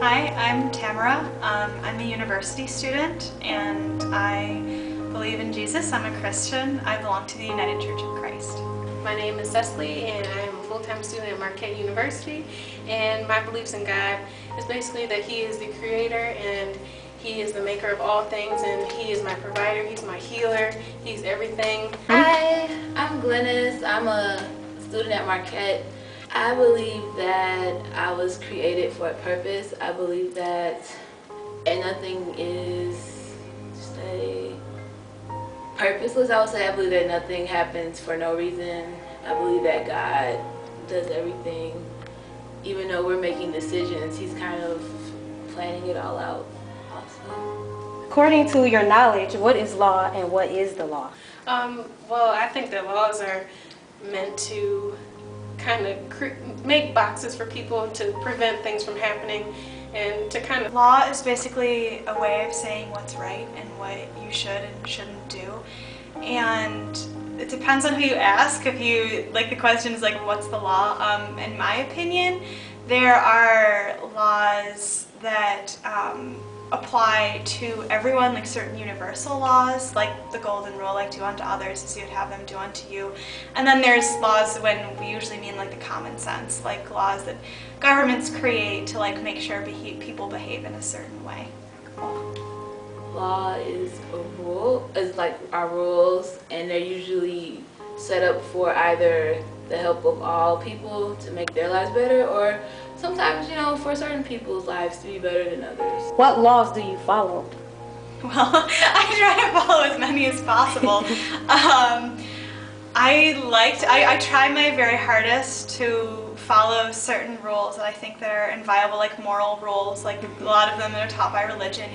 Hi, I'm Tamara. I'm a university student and I believe in Jesus. I'm a Christian. I belong to the United Church of Christ. My name is Cecily and I am a full-time student at Marquette University, and my beliefs in God is basically that He is the creator and He is the maker of all things, and He is my provider, He's my healer, He's everything. Hi, I'm Glennis. I'm a student at Marquette. I believe that I was created for a purpose. I believe that nothing is purposeless. I would say I believe that nothing happens for no reason. I believe that God does everything. Even though we're making decisions, He's kind of planning it all out also. According to your knowledge, what is law and what is the law? Well, I think that laws are meant to kind of make boxes for people to prevent things from happening and to kind of... Law is basically a way of saying what's right and what you should and shouldn't do. And it depends on who you ask. If you, like, the question is like, what's the law? In my opinion, there are laws that apply to everyone, like certain universal laws, like the golden rule, like do unto others as you would have them do unto you. And then there's laws when we usually mean like the common sense, like laws that governments create to like make sure people behave in a certain way. Law is a rule, is like our rules, and they're usually set up for either the help of all people to make their lives better, or sometimes, for certain people's lives to be better than others. What laws do you follow? Well, I try to follow as many as possible. I try my very hardest to follow certain rules that I think that are inviolable, like moral rules, like a lot of them that are taught by religion,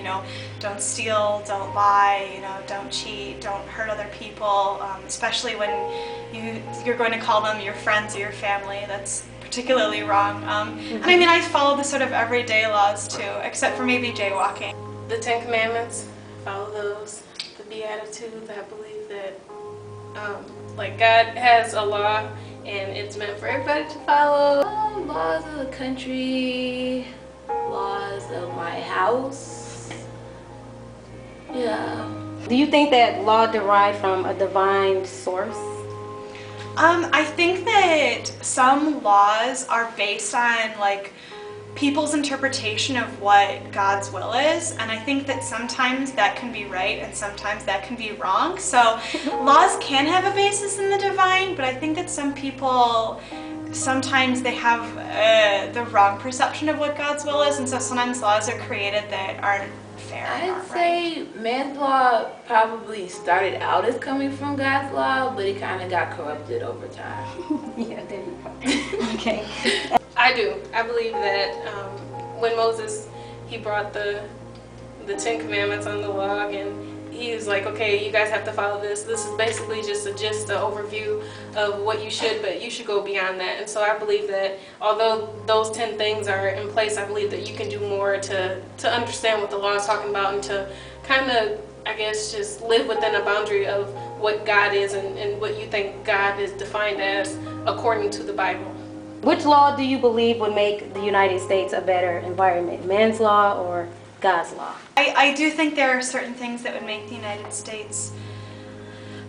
don't steal, don't lie, don't cheat, don't hurt other people, especially when you're going to call them your friends or your family. That's particularly wrong. And I mean, I follow the sort of everyday laws too, except for maybe jaywalking. The Ten Commandments, follow those. The Beatitudes, I believe that like God has a law and it's meant for everybody to follow. Laws of the country, laws of my house. Yeah. Do you think that law derived from a divine source? I think that some laws are based on like people's interpretation of what God's will is, and I think that sometimes that can be right and sometimes that can be wrong. So laws can have a basis in the divine, but I think that some people, sometimes they have the wrong perception of what God's will is, and so sometimes laws are created that aren't fair. I'd say man's law probably started out as coming from God's law, but it kind of got corrupted over time. Yeah, there you go. Okay. I do. I believe that when Moses, he brought the Ten Commandments on the log, and he was like, okay, you guys have to follow this. This is basically just an overview of what you should, but you should go beyond that. And so I believe that although those 10 things are in place, I believe that you can do more to understand what the law is talking about and to kind of, I guess, just live within a boundary of what God is and what you think God is defined as according to the Bible. Which law do you believe would make the United States a better environment, man's law or God's law? I do think there are certain things that would make the United States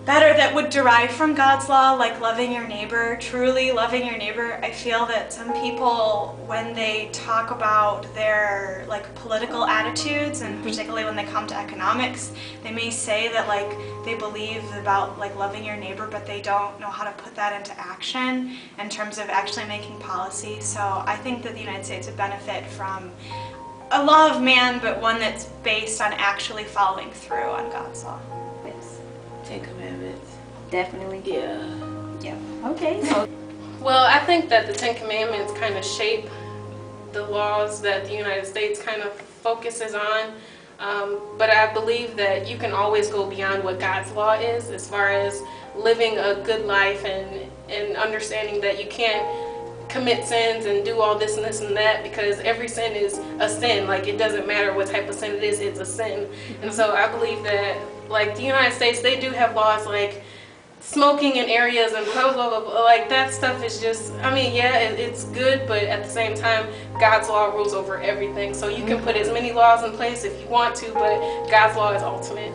better that would derive from God's law, like loving your neighbor, truly loving your neighbor. I feel that some people, when they talk about their like political attitudes, and particularly when they come to economics, they may say that like they believe about like loving your neighbor, but they don't know how to put that into action in terms of actually making policy. So I think that the United States would benefit from a law of man, but one that's based on actually following through on God's law. Yes. 10 Commandments. Definitely. Yeah. Yeah. Okay. So Well, I think that the Ten Commandments kind of shape the laws that the United States kind of focuses on. But I believe that you can always go beyond what God's law is as far as living a good life and understanding that you can't commit sins and do all this and this and that, because every sin is a sin. Like, it doesn't matter what type of sin it is, it's a sin. And so I believe that, like, the United States, they do have laws like smoking in areas and blah, blah, blah, blah. Like, that stuff is just, I mean, yeah, it's good, but at the same time, God's law rules over everything. So you can put as many laws in place if you want to, but God's law is ultimate.